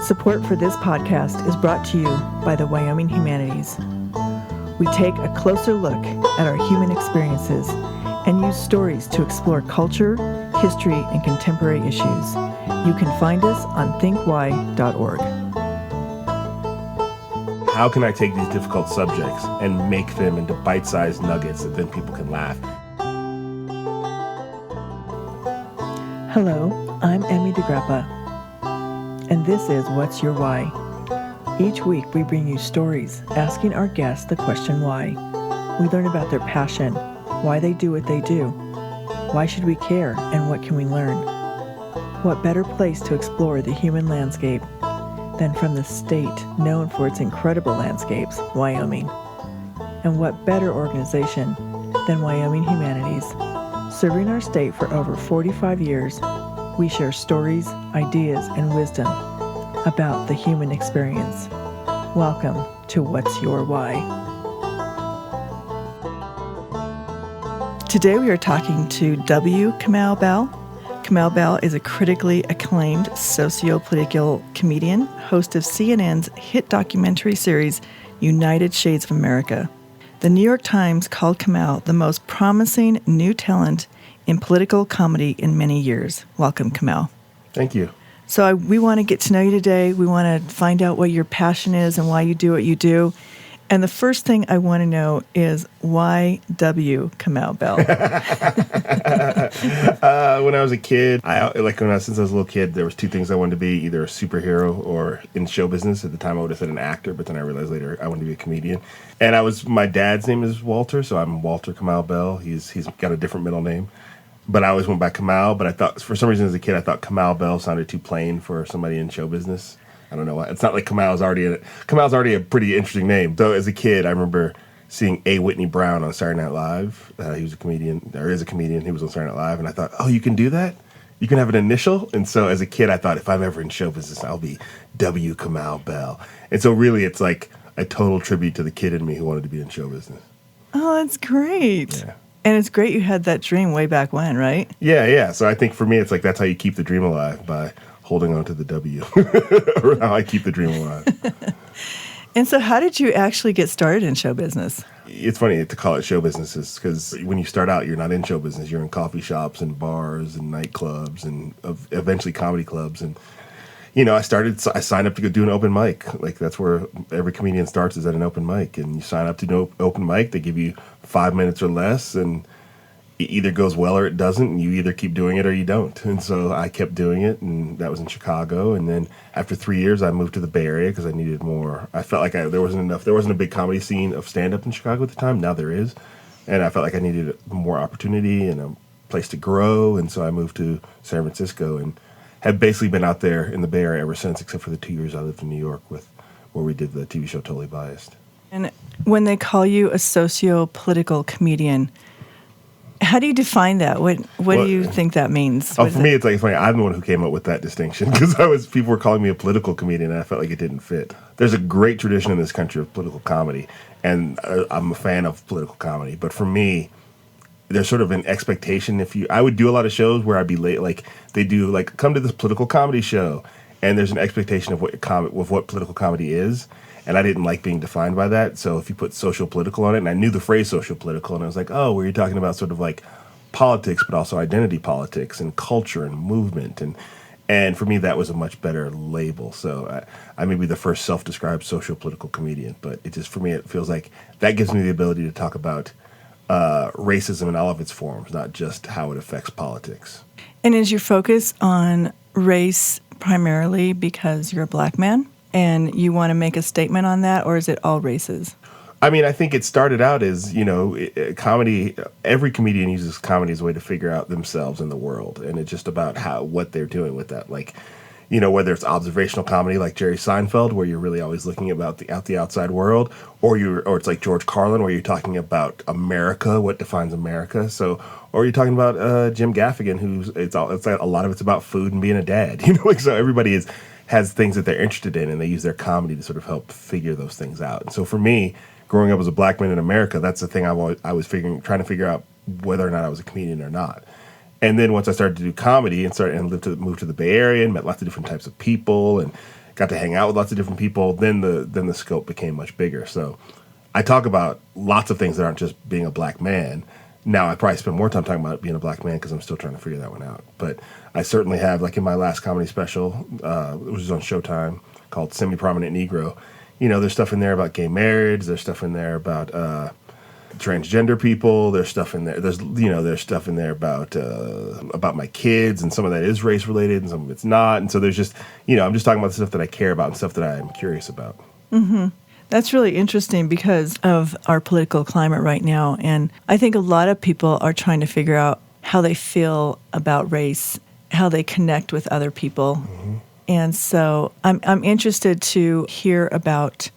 Support for this podcast is brought to you by the Wyoming Humanities. We take a closer look at our human experiences and use stories to explore culture, history, and contemporary issues. You can find us on thinkwhy.org. How can I take these difficult subjects and make them into bite-sized nuggets that then people can laugh? Hello, I'm Emmy DeGrappa, and this is What's Your Why? Each week we bring you stories asking our guests the question why. We learn about their passion, why they do what they do, why should we care, and what can we learn? What better place to explore the human landscape than from the state known for its incredible landscapes, Wyoming? And what better organization than Wyoming Humanities? Serving our state for over 45 years, we share stories, ideas, and wisdom about the human experience. Welcome to What's Your Why? Today we are talking to Kamau Bell. Kamau Bell is a critically acclaimed socio-political comedian, host of CNN's hit documentary series, United Shades of America. The New York Times called Kamau the most promising new talent in political comedy in many years. Welcome, Kamau. Thank you. So we want to get to know you today. We want to find out what your passion is and why you do what you do. And the first thing I want to know is why Kamau Bell? When I was a kid, since I was a little kid, there was two things I wanted to be: either a superhero or in show business. At the time, I would have said an actor, but then I realized later I wanted to be a comedian. And my dad's name is Walter, so I'm Walter Kamau Bell. He's got a different middle name, but I always went by Kamau. But I thought, for some reason, as a kid, I thought Kamau Bell sounded too plain for somebody in show business. I don't know why. It's not like Kamau's already a pretty interesting name. Though as a kid, I remember seeing A. Whitney Brown on Saturday Night Live. He was a comedian, or is a comedian. He was on Saturday Night Live, and I thought, oh, you can do that? You can have an initial? And so as a kid, I thought, if I'm ever in show business, I'll be W. Kamau Bell. And so really, it's like a total tribute to the kid in me who wanted to be in show business. Oh, that's great. Yeah. And it's great you had that dream way back when, right? Yeah. So I think for me, it's like that's how you keep the dream alive, by holding on to the W, or how I keep the dream alive. And so how did you actually get started in show business? It's funny to call it show businesses, because when you start out, you're not in show business. You're in coffee shops and bars and nightclubs and eventually comedy clubs. And, I signed up to go do an open mic. Like, that's where every comedian starts, is at an open mic. And you sign up to do an open mic. They give you 5 minutes or less, and it either goes well or it doesn't, and you either keep doing it or you don't. And so I kept doing it, and that was in Chicago. And then after 3 years, I moved to the Bay Area because I needed more. I felt like there wasn't a big comedy scene of stand-up in Chicago at the time. Now there is. And I felt like I needed more opportunity and a place to grow. And so I moved to San Francisco and have basically been out there in the Bay Area ever since, except for the 2 years I lived in New York where we did the TV show Totally Biased. And when they call you a socio-political comedian, how do you define that? What do you think that means? For me, it's funny. I'm the one who came up with that distinction, because people were calling me a political comedian, and I felt like it didn't fit. There's a great tradition in this country of political comedy, and I'm a fan of political comedy. But for me, there's sort of an expectation. I would do a lot of shows where I'd be late, like they do, like, come to this political comedy show, and there's an expectation of what political comedy is. And I didn't like being defined by that. So if you put socio-political on it, and I knew the phrase socio-political, and I was like, oh, were you talking about sort of like politics, but also identity politics and culture and movement? And for me, that was a much better label. So I may be the first self-described socio-political comedian, but for me, it feels like that gives me the ability to talk about racism in all of its forms, not just how it affects politics. And is your focus on race primarily because you're a black man? And you want to make a statement on that, or is it all races? I mean, I think it started out as, comedy. Every comedian uses comedy as a way to figure out themselves in the world. And it's just about what they're doing with that. Like, whether it's observational comedy like Jerry Seinfeld, where you're really always looking about the outside world, or it's like George Carlin, where you're talking about America, what defines America. Or you're talking about Jim Gaffigan, it's a lot of it's about food and being a dad. So everybody has things that they're interested in, and they use their comedy to sort of help figure those things out. And so for me, growing up as a black man in America, that's the thing I was trying to figure out whether or not I was a comedian or not. And then once I started to do comedy and moved to the Bay Area and met lots of different types of people and got to hang out with lots of different people, then the scope became much bigger. So I talk about lots of things that aren't just being a black man. Now I probably spend more time talking about being a black man because I'm still trying to figure that one out. But I certainly have, like in my last comedy special, which was on Showtime, called Semi-Prominent Negro. There's stuff in there about gay marriage. There's stuff in there about transgender people. There's stuff in there. There's stuff in there about my kids, and some of that is race related, and some of it's not. And so there's just, I'm just talking about the stuff that I care about and stuff that I'm curious about. Mm-hmm. That's really interesting because of our political climate right now. And I think a lot of people are trying to figure out how they feel about race, how they connect with other people. Mm-hmm. And so I'm interested to hear about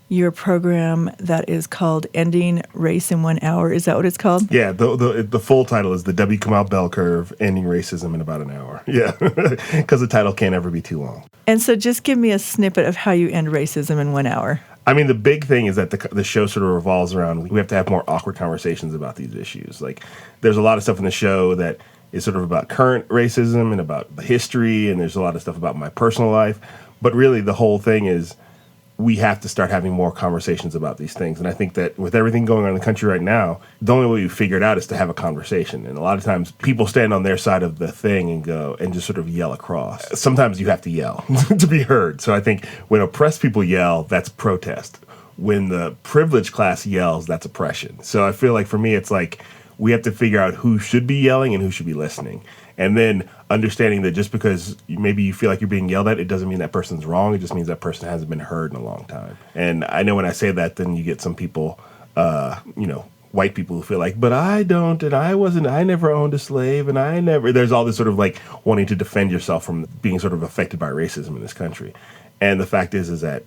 your program that is called Ending Race in 1 Hour. Is that what it's called? Yeah, the full title is the W. Kamau Bell Curve, Ending Racism in About an Hour. Yeah, because the title can't ever be too long. And so just give me a snippet of how you end racism in 1 hour. I mean, the big thing is that the show sort of revolves around, we have to have more awkward conversations about these issues. Like, there's a lot of stuff in the show that is sort of about current racism and about the history, and there's a lot of stuff about my personal life. But really, the whole thing is we have to start having more conversations about these things. And I think that with everything going on in the country right now, the only way we figure it out is to have a conversation. And a lot of times people stand on their side of the thing and go and just sort of yell across. Sometimes you have to yell to be heard. So I think when oppressed people yell, that's protest. When the privileged class yells, that's oppression. So I feel like for me, it's like we have to figure out who should be yelling and who should be listening. And then understanding that just because maybe you feel like you're being yelled at, it doesn't mean that person's wrong. It just means that person hasn't been heard in a long time. And I know when I say that, then you get some people, white people who feel like, but I don't, and I never owned a slave, and there's all this sort of like wanting to defend yourself from being sort of affected by racism in this country. And the fact is that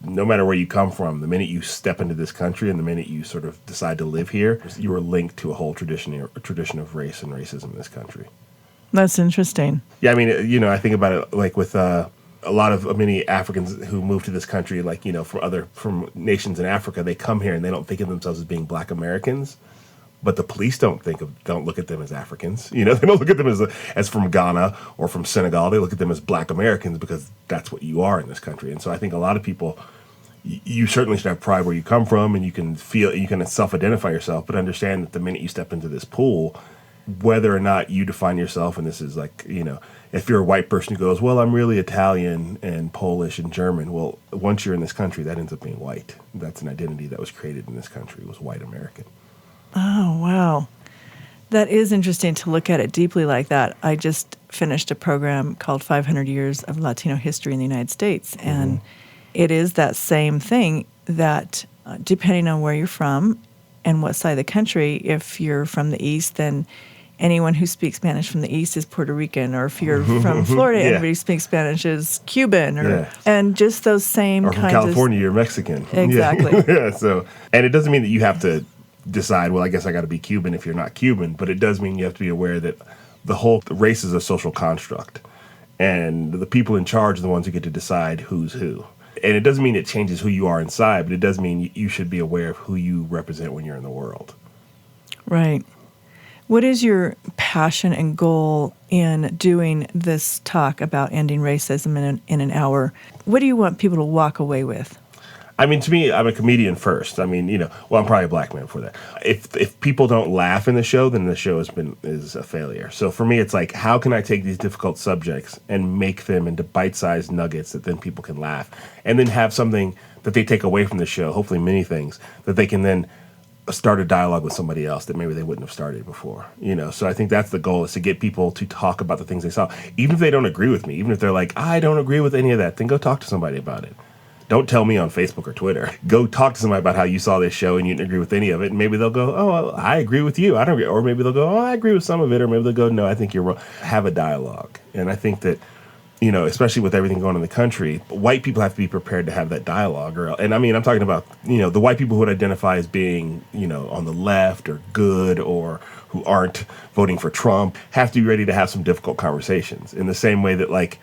no matter where you come from, the minute you step into this country and the minute you sort of decide to live here, you are linked to a whole tradition of race and racism in this country. That's interesting. Yeah, I mean, I think about it like with a lot of many Africans who move to this country, like, from nations in Africa, they come here and they don't think of themselves as being Black Americans, but the police don't look at them as Africans. They don't look at them as from Ghana or from Senegal. They look at them as Black Americans because that's what you are in this country. And so I think a lot of people, you certainly should have pride where you come from, and you can self-identify yourself, but understand that the minute you step into this pool, whether or not you define yourself, and this is like, if you're a white person who goes, well, I'm really Italian and Polish and German, well, once you're in this country, that ends up being white. That's an identity that was created in this country, was white American. Oh, wow. That is interesting to look at it deeply like that. I just finished a program called 500 Years of Latino History in the United States, and it is that same thing that depending on where you're from and what side of the country, if you're from the East, then anyone who speaks Spanish from the East is Puerto Rican, or if you're from Florida, everybody who speaks Spanish is Cuban, and just those same or kinds of... from California, you're Mexican. Exactly. So, and it doesn't mean that you have to decide, well, I guess I got to be Cuban if you're not Cuban, but it does mean you have to be aware that the whole race is a social construct, and the people in charge are the ones who get to decide who's who. And it doesn't mean it changes who you are inside, but it does mean you should be aware of who you represent when you're in the world. Right. What is your passion and goal in doing this talk about ending racism in an hour? What do you want people to walk away with? I mean, to me, I'm a comedian first. I mean, I'm probably a black man for that. If people don't laugh in the show, then the show is a failure. So for me, it's like, how can I take these difficult subjects and make them into bite-sized nuggets that then people can laugh, and then have something that they take away from the show, hopefully many things, that they can then start a dialogue with somebody else that maybe they wouldn't have started before. So I think that's the goal, is to get people to talk about the things they saw. Even if they don't agree with me, even if they're like, I don't agree with any of that, then go talk to somebody about it. Don't tell me on Facebook or Twitter. Go talk to somebody about how you saw this show and you didn't agree with any of it. And maybe they'll go, oh, I agree with you. I don't agree. Or maybe they'll go, oh, I agree with some of it. Or maybe they'll go, no, I think you're wrong. Have a dialogue. And I think that, especially with everything going on in the country, white people have to be prepared to have that dialogue. And I mean, I'm talking about, the white people who would identify as being, on the left or good, or who aren't voting for Trump, have to be ready to have some difficult conversations. In the same way that, like,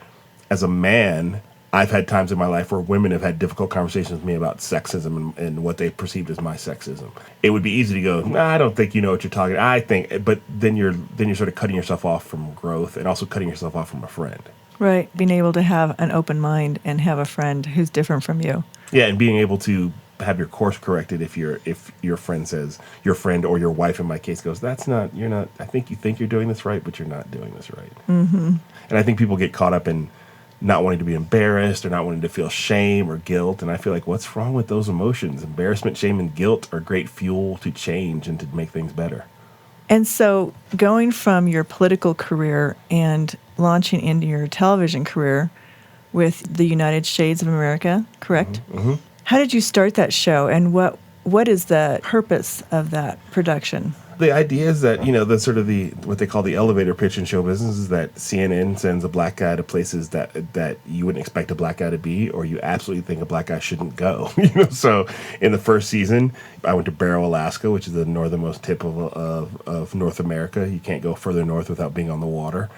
as a man, I've had times in my life where women have had difficult conversations with me about sexism and what they perceived as my sexism. It would be easy to go, I don't think you know what you're talking about. I think, but then you're sort of cutting yourself off from growth, and also cutting yourself off from a friend. Right. Being able to have an open mind and have a friend who's different from you. Yeah, and being able to have your course corrected if your friend says, your friend or your wife in my case goes, you're not, I think you think you're doing this right, but you're not doing this right. Mm-hmm. And I think people get caught up in not wanting to be embarrassed or not wanting to feel shame or guilt. And I feel like, what's wrong with those emotions? Embarrassment, shame, and guilt are great fuel to change and to make things better. And so going from your political career and launching into your television career with the United Shades of America, correct? Mm-hmm. How did you start that show, and what is the purpose of that production? The idea is that, the sort of what they call the elevator pitch in show business is that CNN sends a black guy to places that you wouldn't expect a black guy to be, or you absolutely think a black guy shouldn't go. So in the first season, I went to Barrow, Alaska, which is the northernmost tip of North America. You can't go further north without being on the water.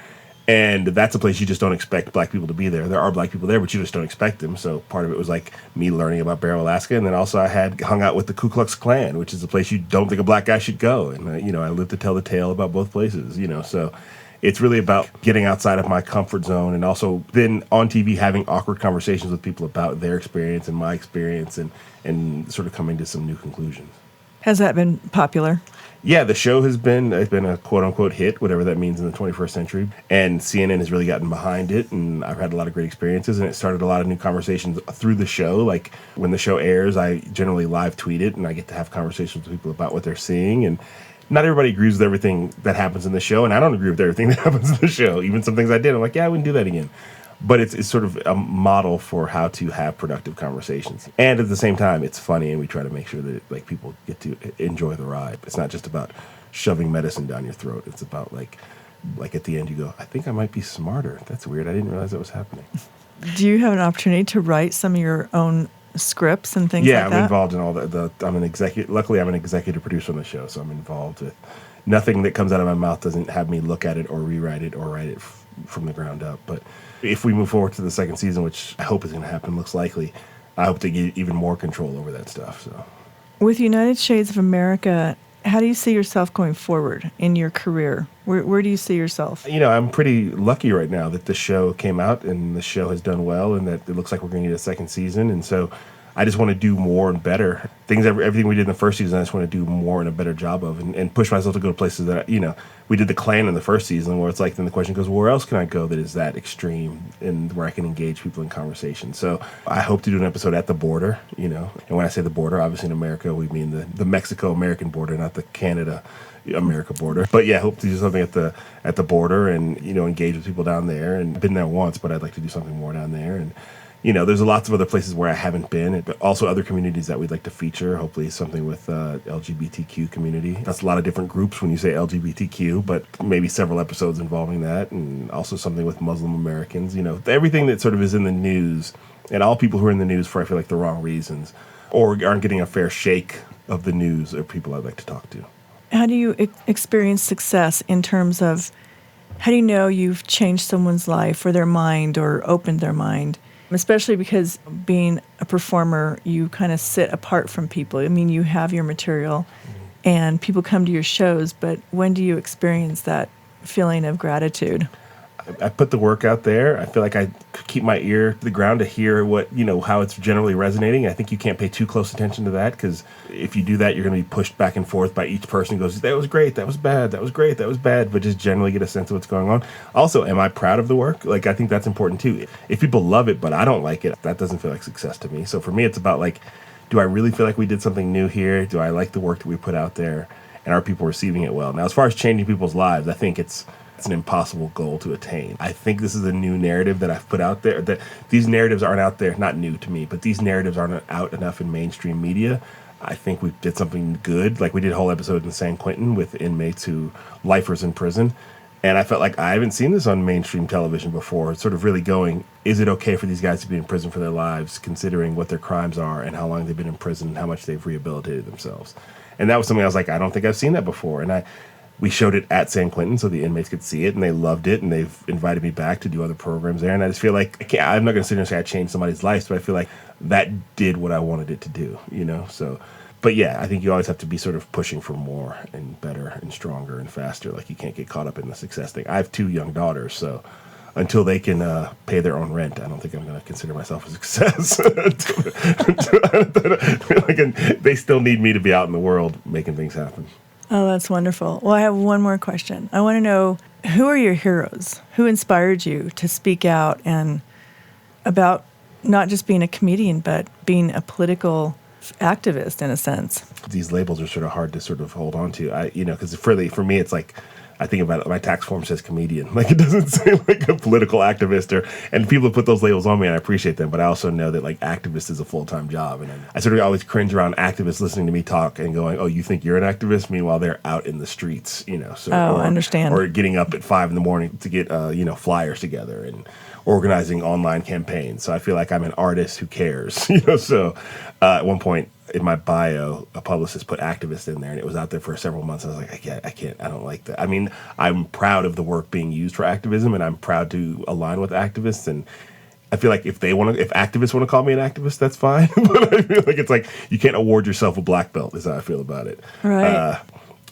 And that's a place you just don't expect black people to be there. There are black people there, but you just don't expect them. So part of it was like me learning about Barrow, Alaska. And then also I had hung out with the Ku Klux Klan, which is a place you don't think a black guy should go. And, I lived to tell the tale about both places, So it's really about getting outside of my comfort zone and also then on TV having awkward conversations with people about their experience and my experience and sort of coming to some new conclusions. Has that been popular? Yeah, the show it's been a quote-unquote hit, whatever that means in the 21st century. And CNN has really gotten behind it, and I've had a lot of great experiences, and it started a lot of new conversations through the show. Like, when the show airs, I generally live tweet it, and I get to have conversations with people about what they're seeing. And not everybody agrees with everything that happens in the show, and I don't agree with everything that happens in the show. Even some things I did, I'm like, yeah, I wouldn't do that again. But it's sort of a model for how to have productive conversations. And at the same time, it's funny, and we try to make sure that people get to enjoy the ride. It's not just about shoving medicine down your throat. It's about like at the end you go, I think I might be smarter. That's weird. I didn't realize that was happening. Do you have an opportunity to write some of your own scripts and things like that? Yeah, I'm involved in all that. I'm an executive. Luckily, I'm an executive producer on the show, so I'm involved with nothing that comes out of my mouth doesn't have me look at it or rewrite it or write it from the ground up. But if we move forward to the second season, which I hope is going to happen, looks likely, I hope to get even more control over that stuff. So, with United Shades of America, how do you see yourself going forward in your career? Where do you see yourself? I'm pretty lucky right now that the show came out and the show has done well and that it looks like we're going to get a second season. And so I just want to do more and better. Everything we did in the first season, I just want to do more and a better job of and push myself to go to places that, we did the Klan in the first season where it's like, then the question goes, well, where else can I go that is that extreme and where I can engage people in conversation? So I hope to do an episode at the border, and when I say the border, obviously in America, we mean the Mexico-American border, not the Canada-America border. But yeah, I hope to do something at the border and, engage with people down there. And I've been there once, but I'd like to do something more down there. And there's lots of other places where I haven't been, but also other communities that we'd like to feature, hopefully something with LGBTQ community. That's a lot of different groups when you say LGBTQ, but maybe several episodes involving that, and also something with Muslim Americans. Everything that sort of is in the news, and all people who are in the news for, I feel like, the wrong reasons, or aren't getting a fair shake of the news are people I'd like to talk to. How do you experience success in terms of, how do you know you've changed someone's life or their mind or opened their mind? Especially because being a performer, you kind of sit apart from people. I mean, you have your material and people come to your shows, but when do you experience that feeling of gratitude? I put the work out there. I feel like I keep my ear to the ground to hear what, how it's generally resonating. I think you can't pay too close attention to that because if you do that, you're going to be pushed back and forth by each person who goes, that was great, that was bad, that was great, that was bad, but just generally get a sense of what's going on. Also, am I proud of the work? Like, I think that's important too. If people love it, but I don't like it, that doesn't feel like success to me. So for me, it's about like, do I really feel like we did something new here? Do I like the work that we put out there? And are people receiving it well? Now, as far as changing people's lives, I think it's an impossible goal to attain. I think this is a new narrative that I've put out there. That these narratives aren't out there, not new to me, but these narratives aren't out enough in mainstream media. I think we did something good. Like we did a whole episode in San Quentin with inmates lifers in prison. And I felt like I haven't seen this on mainstream television before. It's sort of really going, is it okay for these guys to be in prison for their lives, considering what their crimes are and how long they've been in prison and how much they've rehabilitated themselves? And that was something I was like, I don't think I've seen that before. And we showed it at San Quentin so the inmates could see it, and they loved it, and they've invited me back to do other programs there. And I just feel like, I'm not going to sit here and say I changed somebody's life, but I feel like that did what I wanted it to do, So, but yeah, I think you always have to be sort of pushing for more and better and stronger and faster. Like you can't get caught up in the success thing. I have 2 young daughters, so until they can pay their own rent, I don't think I'm going to consider myself a success. They still need me to be out in the world making things happen. Oh, that's wonderful. Well, I have one more question. I want to know, who are your heroes? Who inspired you to speak out and about not just being a comedian, but being a political activist in a sense? These labels are sort of hard to sort of hold on to. Because for me, it's like, I think about it, my tax form says comedian. Like, it doesn't say like a political activist, and people put those labels on me, and I appreciate them. But I also know that like activist is a full-time job, and I sort of always cringe around activists listening to me talk and going, "Oh, you think you're an activist?" Meanwhile, they're out in the streets, So, I understand. Or getting up at 5 a.m. to get flyers together and organizing online campaigns. So I feel like I'm an artist who cares, So at one point in my bio, a publicist put activist in there, and it was out there for several months. I was like, I don't like that. I mean, I'm proud of the work being used for activism, and I'm proud to align with activists. And I feel like if activists want to call me an activist, that's fine. But I feel like it's like you can't award yourself a black belt. Is how I feel about it. Right.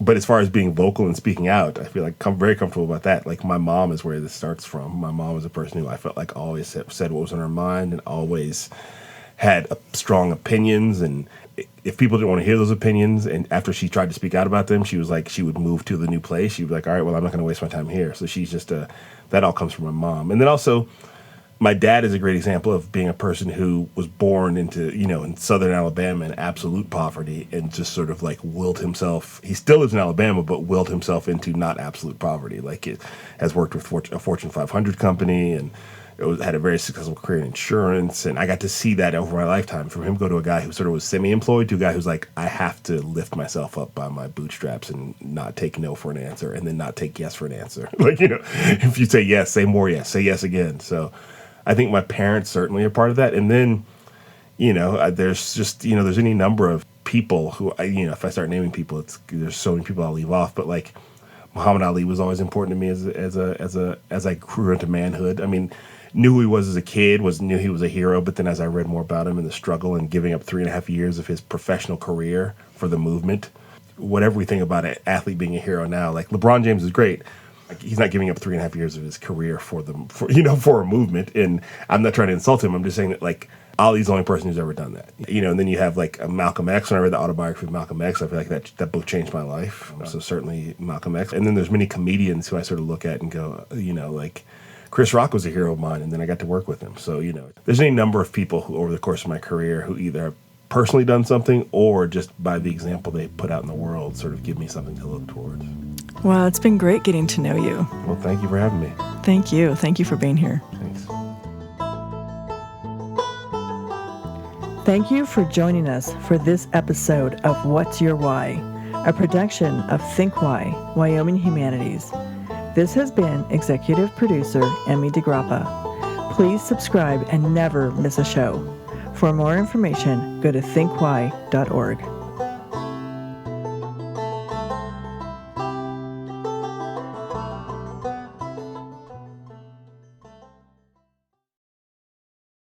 But as far as being vocal and speaking out, I feel like I'm very comfortable about that. Like, my mom is where this starts from. My mom was a person who I felt like always said what was on her mind and always had strong opinions. And if people didn't want to hear those opinions, and after she tried to speak out about them, she was like, she would move to the new place. She'd be like, all right, well, I'm not going to waste my time here. So she's just that all comes from my mom. And then also, my dad is a great example of being a person who was born into, in southern Alabama in absolute poverty, and just sort of like willed himself. He still lives in Alabama, but willed himself into not absolute poverty. Like, it has worked with a Fortune 500 company, and had a very successful career in insurance. And I got to see that over my lifetime, from him go to a guy who sort of was semi-employed to a guy who's like, I have to lift myself up by my bootstraps and not take no for an answer, and then not take yes for an answer. Like, if you say yes, say more yes, say yes again. So I think my parents certainly are part of that. And then, there's just, there's any number of people who, if I start naming people, there's so many people I'll leave off. But like, Muhammad Ali was always important to me as I grew into manhood. I mean, knew who he was as a kid, knew he was a hero. But then as I read more about him and the struggle and giving up 3.5 years of his professional career for the movement, whatever we think about an athlete being a hero now, like LeBron James is great. Like, he's not giving up 3.5 years of his career for a movement. And I'm not trying to insult him. I'm just saying that, like, Ali's the only person who's ever done that. And then you have like Malcolm X. When I read the autobiography of Malcolm X, I feel like that book changed my life. Wow. So certainly Malcolm X. And then there's many comedians who I sort of look at and go, like Chris Rock was a hero of mine, and then I got to work with him. So, there's any number of people who over the course of my career who either have personally done something, or just by the example they put out in the world sort of give me something to look towards. Well, it's been great getting to know you. Well, thank you for having me. Thank you. Thank you for being here. Thanks. Thank you for joining us for this episode of What's Your Why, a production of Think Why, Wyoming Humanities. This has been executive producer Emmy DeGrappa. Please subscribe and never miss a show. For more information, go to thinkwhy.org.